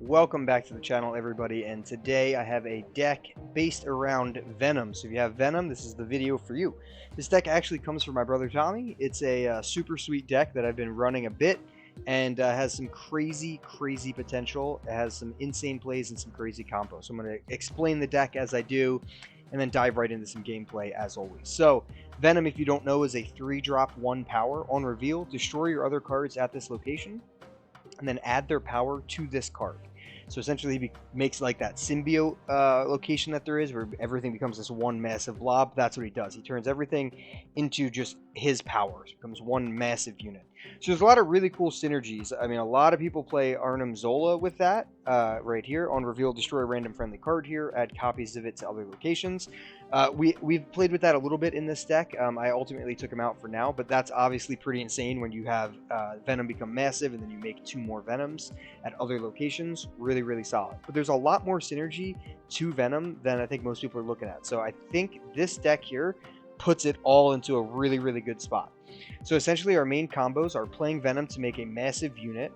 Welcome back to the channel, everybody, and today I have a deck based around Venom. So if you have Venom, this is the video for you. This deck actually comes from my brother Tommy. It's a super sweet deck that I've been running a bit and has some crazy potential. It has some insane plays and some crazy combos. So I'm going to explain the deck as I do and then dive right into some gameplay as always. So Venom, if you don't know, is a 3-drop 1 power. On reveal, destroy your other cards at this location and then add their power to this card. So essentially he makes like that symbiote location that there is where everything becomes this one massive blob. That's what he does. He turns everything into just his powers. It becomes one massive unit. So there's a lot of really cool synergies. I mean, a lot of people play Arnim Zola with that right here. On reveal, destroy a random friendly card here. Add copies of it to other locations. We've played with that a little bit in this deck. I ultimately took him out for now, but that's obviously pretty insane when you have Venom become massive and then you make 2 more Venoms at other locations. Really solid. But there's a lot more synergy to Venom than I think most people are looking at. So I think this deck here puts it all into a really good spot. So essentially our main combos are playing Venom to make a massive unit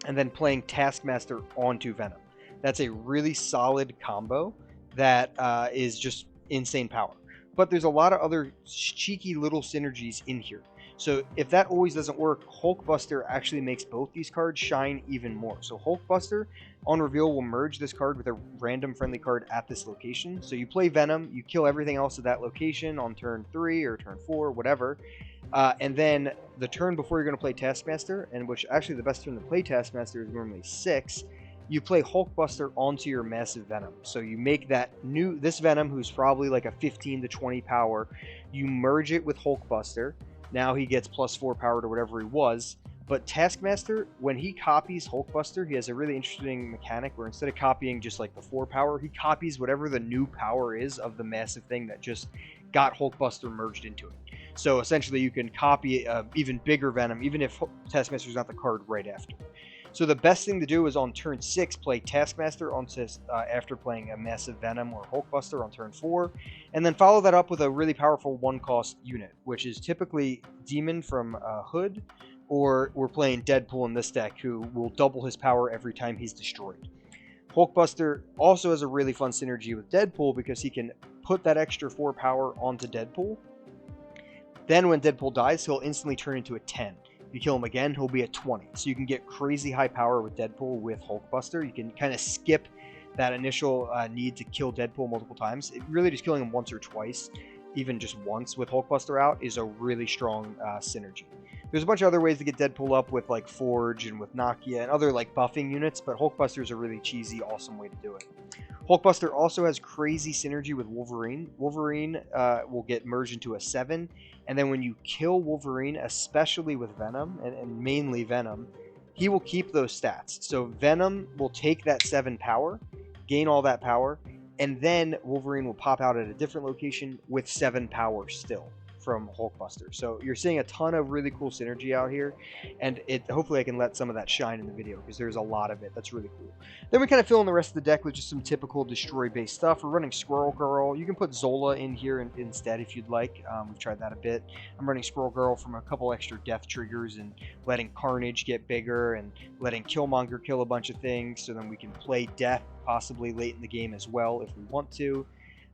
and then playing Taskmaster onto Venom. That's a really solid combo that is just insane power. But there's a lot of other cheeky little synergies in here. So if that always doesn't work, Hulkbuster actually makes both these cards shine even more. So Hulkbuster, on reveal, will merge this card with a random friendly card at this location. So you play Venom, you kill everything else at that location on turn 3 or turn 4, whatever. And then the turn before you're going to play Taskmaster, and which actually the best turn to play Taskmaster is normally 6, you play Hulkbuster onto your massive Venom. So you make this Venom, who's probably like a 15 to 20 power, you merge it with Hulkbuster. Now he gets +4 power to whatever he was. But Taskmaster, when he copies Hulkbuster, he has a really interesting mechanic where instead of copying just like the 4 power, he copies whatever the new power is of the massive thing that just got Hulkbuster merged into it. So essentially you can copy even bigger Venom, even if Taskmaster's not the card right after. So the best thing to do is on turn 6, play Taskmaster after playing a massive Venom or Hulkbuster on turn 4, and then follow that up with a really powerful 1-cost unit, which is typically Demon from Hood, or we're playing Deadpool in this deck, who will double his power every time he's destroyed. Hulkbuster also has a really fun synergy with Deadpool because he can put that extra 4 power onto Deadpool. Then when Deadpool dies, he'll instantly turn into a 10. If you kill him again, he'll be at 20. So you can get crazy high power with Deadpool with Hulkbuster. You can kind of skip that initial need to kill Deadpool multiple times. Really just killing him once or twice, even just once with Hulkbuster out, is a really strong synergy. There's a bunch of other ways to get Deadpool up with like Forge and with Nakia and other like buffing units, but Hulkbuster is a really cheesy, awesome way to do it. Hulkbuster also has crazy synergy with Wolverine. Wolverine will get merged into a 7, and then when you kill Wolverine, especially with Venom, and mainly Venom, he will keep those stats. So Venom will take that 7 power, gain all that power, and then Wolverine will pop out at a different location with 7 power still from Hulkbuster. So you're seeing a ton of really cool synergy out here, and hopefully I can let some of that shine in the video because there's a lot of it that's really cool. Then we kind of fill in the rest of the deck with just some typical destroy based stuff. We're running Squirrel Girl. You can put Zola in here instead if you'd like. We've tried that a bit. I'm running Squirrel Girl from a couple extra death triggers and letting Carnage get bigger and letting Killmonger kill a bunch of things, so then we can play Death possibly late in the game as well if we want to.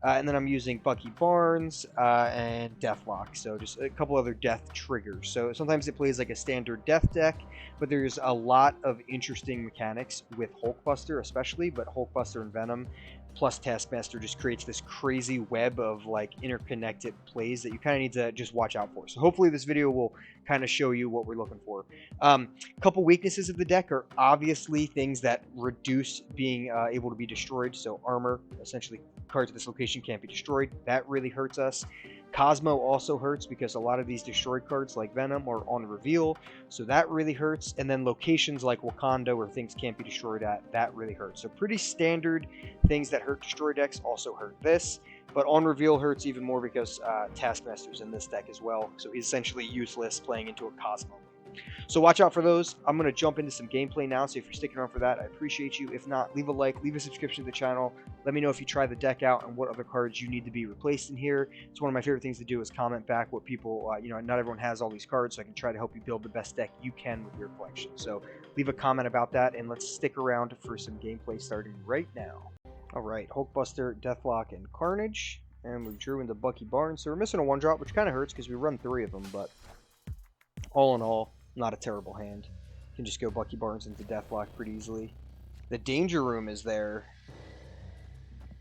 And then I'm using Bucky Barnes and Deathlock, so just a couple other death triggers. So sometimes it plays like a standard death deck, but there's a lot of interesting mechanics with Hulkbuster especially, but Hulkbuster and Venom plus Taskmaster just creates this crazy web of like interconnected plays that you kind of need to just watch out for. So hopefully this video will kind of show you what we're looking for. A couple weaknesses of the deck are obviously things that reduce being able to be destroyed. So armor, essentially cards at this location can't be destroyed. That really hurts us. Cosmo also hurts because a lot of these destroyed cards like Venom are on reveal, so that really hurts. And then locations like Wakanda where things can't be destroyed at, that really hurts. So pretty standard things that hurt destroy decks also hurt this, but on reveal hurts even more because Taskmaster's in this deck as well, so he's essentially useless playing into a Cosmo. So watch out for those. I'm going to jump into some gameplay now, so if you're sticking around for that, I appreciate you. If not, leave a like, leave a subscription to the channel. Let me know if you try the deck out and what other cards you need to be replaced in here. It's one of my favorite things to do is comment back what people, not everyone has all these cards, so I can try to help you build the best deck you can with your collection. So leave a comment about that, and let's stick around for some gameplay starting right now. All right, Hulkbuster, Deathlock, and Carnage. And we drew into Bucky Barnes. So we're missing a 1-drop, which kind of hurts because we run 3 of them, but all in all, not a terrible hand. You can just go Bucky Barnes into Deathlock pretty easily. The Danger Room is there.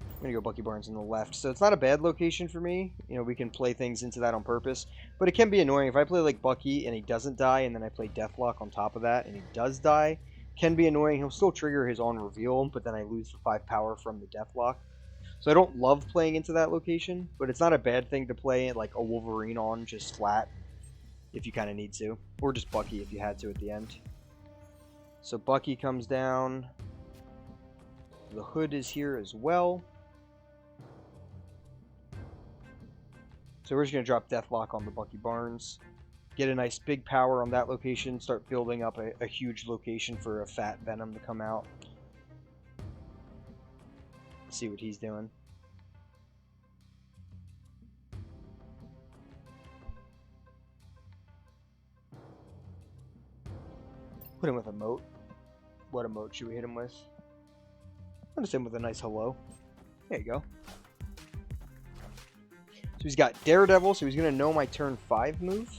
I'm going to go Bucky Barnes on the left. So it's not a bad location for me. We can play things into that on purpose. But it can be annoying. If I play like Bucky and he doesn't die, and then I play Deathlock on top of that, and he does die, can be annoying. He'll still trigger his on reveal, but then I lose the 5 power from the Deathlock. So I don't love playing into that location, but it's not a bad thing to play like a Wolverine on just flat if you kind of need to. Or just Bucky if you had to at the end. So Bucky comes down. The Hood is here as well. So we're just going to drop Deathlock on the Bucky Barnes. Get a nice big power on that location. Start building up a huge location for a fat Venom to come out. See what he's doing. Put him with a moat. What emote should we hit him with? I'll just hit him with a nice hello. There you go. So he's got Daredevil, so he's going to know my turn 5 move.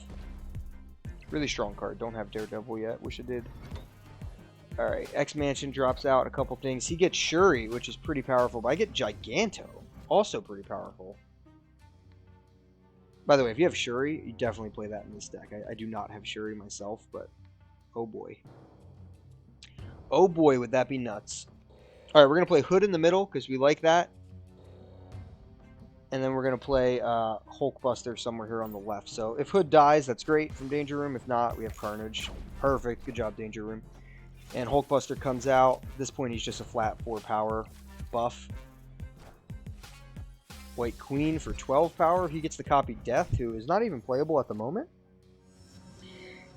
Really strong card. Don't have Daredevil yet. Wish I did. Alright, X-Mansion drops out a couple things. He gets Shuri, which is pretty powerful, but I get Giganto, also pretty powerful. By the way, if you have Shuri, you definitely play that in this deck. I do not have Shuri myself, but oh boy. Oh boy, would that be nuts. Alright, we're going to play Hood in the middle, because we like that. And then we're going to play Hulkbuster somewhere here on the left. So if Hood dies, that's great from Danger Room. If not, we have Carnage. Perfect. Good job, Danger Room. And Hulkbuster comes out. At this point, he's just a flat 4 power buff. White Queen for 12 power. He gets the copy Death, who is not even playable at the moment.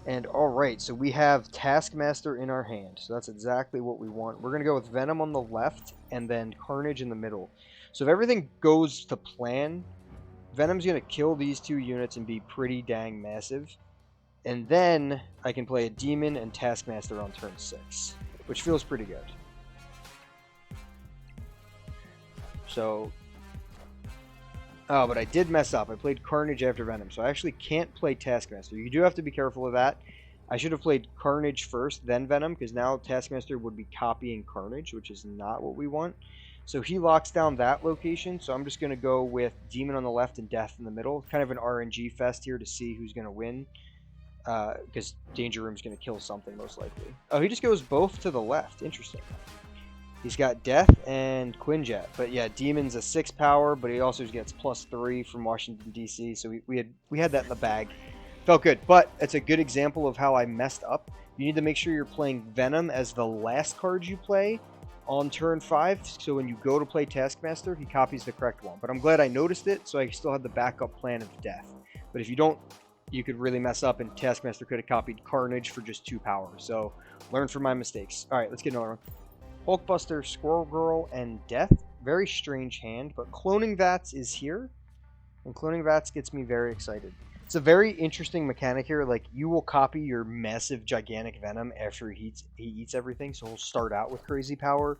And alright, so we have Taskmaster in our hand. So that's exactly what we want. We're going to go with Venom on the left and then Carnage in the middle. So if everything goes to plan, Venom's going to kill these 2 units and be pretty dang massive. And then I can play a Demon and Taskmaster on turn 6, which feels pretty good. So, oh, but I did mess up. I played Carnage after Venom, so I actually can't play Taskmaster. You do have to be careful of that. I should have played Carnage first, then Venom, because now Taskmaster would be copying Carnage, which is not what we want. So he locks down that location, so I'm just going to go with Demon on the left and Death in the middle. Kind of an RNG fest here to see who's going to win. Because Danger Room's going to kill something, most likely. Oh, he just goes both to the left. Interesting. He's got Death and Quinjet. But yeah, Demon's a 6 power, but he also gets +3 from Washington, D.C. So we had that in the bag. Felt good. But it's a good example of how I messed up. You need to make sure you're playing Venom as the last card you play on turn 5. So when you go to play Taskmaster, he copies the correct one. But I'm glad I noticed it, so I still had the backup plan of Death. But if you don't, you could really mess up, and Taskmaster could have copied Carnage for just 2 power. So, learn from my mistakes. Alright, let's get another one. Hulkbuster, Squirrel Girl, and Death. Very strange hand, but Cloning Vats is here. And Cloning Vats gets me very excited. It's a very interesting mechanic here. Like, you will copy your massive, gigantic Venom after he eats everything. So, he'll start out with crazy power.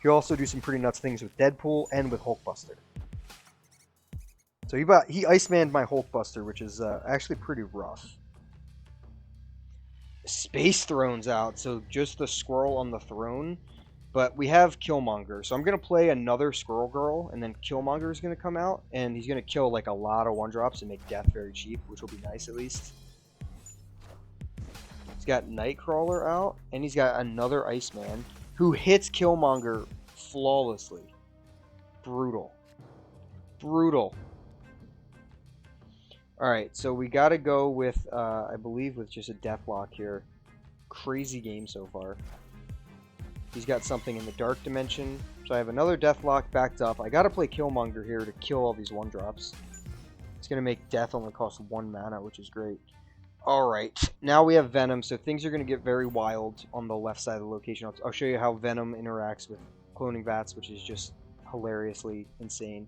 He'll also do some pretty nuts things with Deadpool and with Hulkbuster. So he Ice-Manned my Hulkbuster, which is actually pretty rough. Space Throne's out, so just the squirrel on the throne. But we have Killmonger, so I'm going to play another Squirrel Girl, and then Killmonger is going to come out, and he's going to kill like a lot of 1-drops and make Death very cheap, which will be nice at least. He's got Nightcrawler out, and he's got another Iceman, who hits Killmonger flawlessly. Brutal. Brutal. Alright, so we gotta go with, I believe, with just a Deathlock here. Crazy game so far. He's got something in the Dark Dimension. So I have another Deathlock backed up. I gotta play Killmonger here to kill all these 1-drops. It's gonna make Death only cost 1 mana, which is great. Alright, now we have Venom, so things are going to get very wild on the left side of the location. I'll show you how Venom interacts with cloning vats, which is just hilariously insane.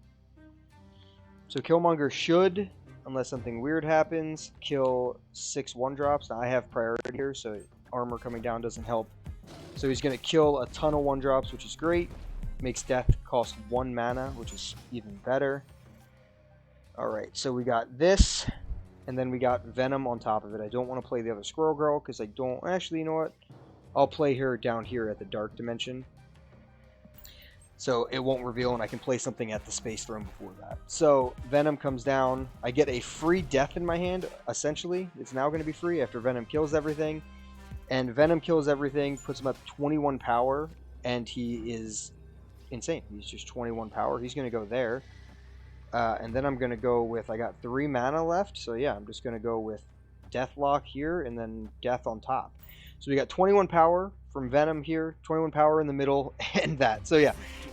So Killmonger should, unless something weird happens, kill 6 1-drops. Now I have priority here, so armor coming down doesn't help. So he's going to kill a ton of 1-drops, which is great. Makes death cost 1 mana, which is even better. Alright, so we got this, and then we got Venom on top of it. I don't want to play the other Squirrel Girl, because I don't... Actually, you know what? I'll play her down here at the Dark Dimension. So it won't reveal, and I can play something at the Space Throne before that. So Venom comes down. I get a free death in my hand, essentially. It's now going to be free after Venom kills everything. And Venom kills everything, puts him up 21 power, and he is insane. He's just 21 power. He's going to go there. And then I'm going to go with... I got 3 mana left, so yeah, I'm just going to go with Deathlock here, and then Death on top. So we got 21 power from Venom here, 21 power in the middle, and that. So yeah,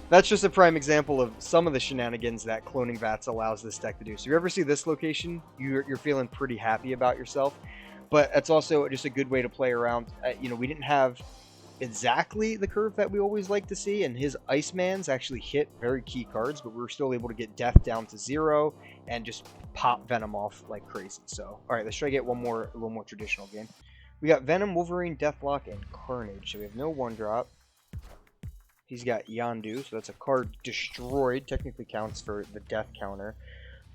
that's just a prime example of some of the shenanigans that cloning vats allows this deck to do. So if you ever see this location, you're feeling pretty happy about yourself. But it's also just a good way to play around. You know, we didn't have exactly the curve that we always like to see, and his Icemans actually hit very key cards, but we were still able to get Death down to 0 and just pop Venom off like crazy. So, all right, let's try to get a little more traditional game. We got Venom, Wolverine, Deathlock, and Carnage. So we have no 1-drop. He's got Yondu, so that's a card destroyed. Technically counts for the death counter.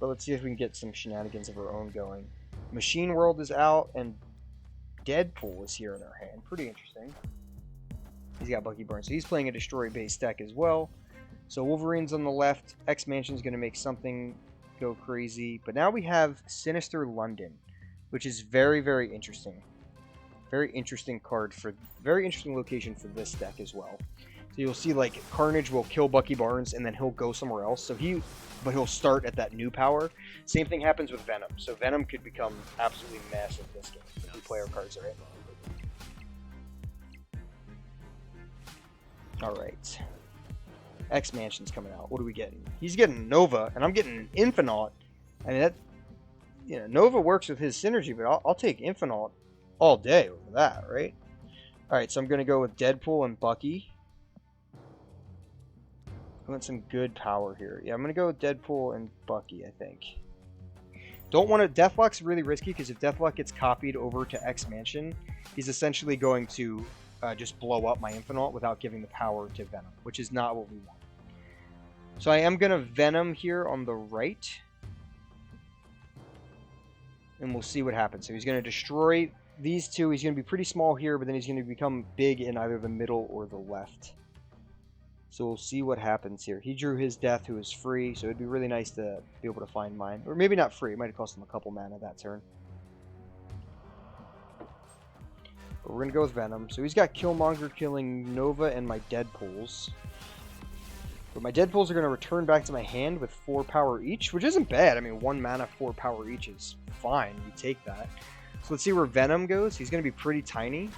But let's see if we can get some shenanigans of our own going. Machine World is out, and Deadpool is here in our hand. Pretty interesting. He's got Bucky Barnes. So he's playing a destroy-based deck as well. So Wolverine's on the left. X-Mansion's going to make something go crazy. But now we have Sinister London, which is very, very interesting. Very interesting card for... Very interesting location for this deck as well. So you'll see, like, Carnage will kill Bucky Barnes, and then he'll go somewhere else. So but he'll start at that new power. Same thing happens with Venom. So Venom could become absolutely massive this game if we play our cards right. Alright. X-Mansion's coming out. What are we getting? He's getting Nova, and I'm getting an Infinite. I mean, that... You know, Nova works with his synergy, but I'll take Infinite all day over that, right? Alright, so I'm going to go with Deadpool and Bucky. I want some good power here. Yeah, I'm going to go with Deadpool and Bucky, I think. Don't want to... Deathlock's really risky, because if Deathlock gets copied over to X-Mansion, he's essentially going to just blow up my Infinite without giving the power to Venom, which is not what we want. So I am going to Venom here on the right. And we'll see what happens. So he's going to destroy these two. He's going to be pretty small here, but then he's going to become big in either the middle or the left. So we'll see what happens here. He drew his Death, who is free, so it'd be really nice to be able to find mine. Or maybe not free. It might have cost him a couple mana that turn. But we're going to go with Venom. So he's got Killmonger killing Nova and my Deadpools. But my Deadpools are going to return back to my hand with 4 power each, which isn't bad. I mean, 1 mana, 4 power each is fine. You take that. So let's see where Venom goes. He's going to be pretty tiny.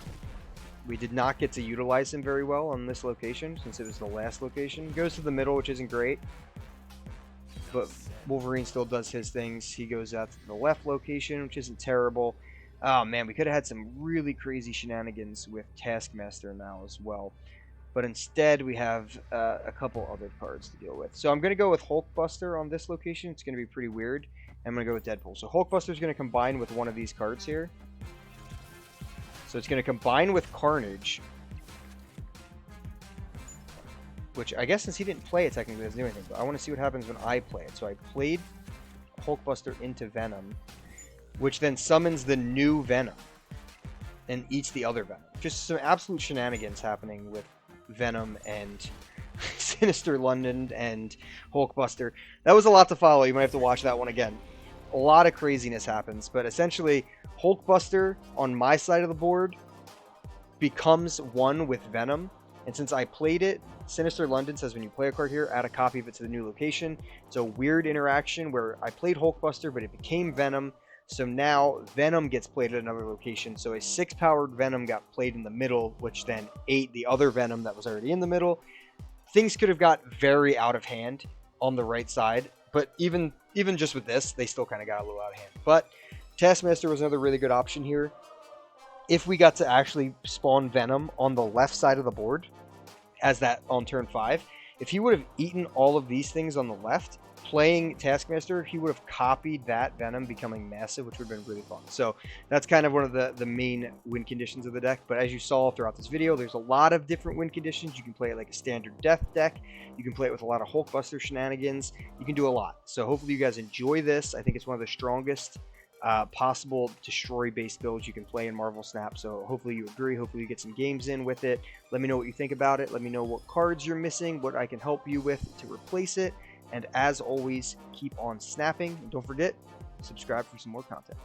We did not get to utilize him very well on this location, since it was the last location. He goes to the middle, which isn't great. But Wolverine still does his things. He goes out to the left location, which isn't terrible. Oh man, we could have had some really crazy shenanigans with Taskmaster now as well. But instead, we have a couple other cards to deal with. So I'm going to go with Hulkbuster on this location. It's going to be pretty weird. I'm going to go with Deadpool. So Hulkbuster is going to combine with one of these cards here. So it's going to combine with Carnage. Which, I guess since he didn't play it, technically doesn't do anything. But I want to see what happens when I play it. So I played Hulkbuster into Venom, which then summons the new Venom and eats the other Venom. Just some absolute shenanigans happening with Venom and Sinister London and Hulkbuster. That was a lot to follow. You might have to watch that one again. A lot of craziness happens, but essentially Hulkbuster on my side of the board becomes one with Venom, and since I played it, Sinister London says when you play a card here, add a copy of it to the new location. It's a weird interaction where I played Hulkbuster, but it became Venom, so now Venom gets played at another location. So a 6-powered Venom got played in the middle, which then ate the other Venom that was already in the middle. Things could have got very out of hand on the right side, but even just with this, they still kind of got a little out of hand. But Taskmaster was another really good option here. If we got to actually spawn Venom on the left side of the board, as that on turn 5, if he would have eaten all of these things on the left, playing Taskmaster, he would have copied that Venom becoming massive, which would have been really fun. So that's kind of one of the main win conditions of the deck. But as you saw throughout this video, there's a lot of different win conditions. You can play it like a standard death deck. You can play it with a lot of Hulkbuster shenanigans. You can do a lot. So hopefully you guys enjoy this. I think it's one of the strongest possible destroy-based builds you can play in Marvel Snap. So hopefully you agree. Hopefully you get some games in with it. Let me know what you think about it. Let me know what cards you're missing, what I can help you with to replace it. And as always, keep on snapping. And don't forget, subscribe for some more content.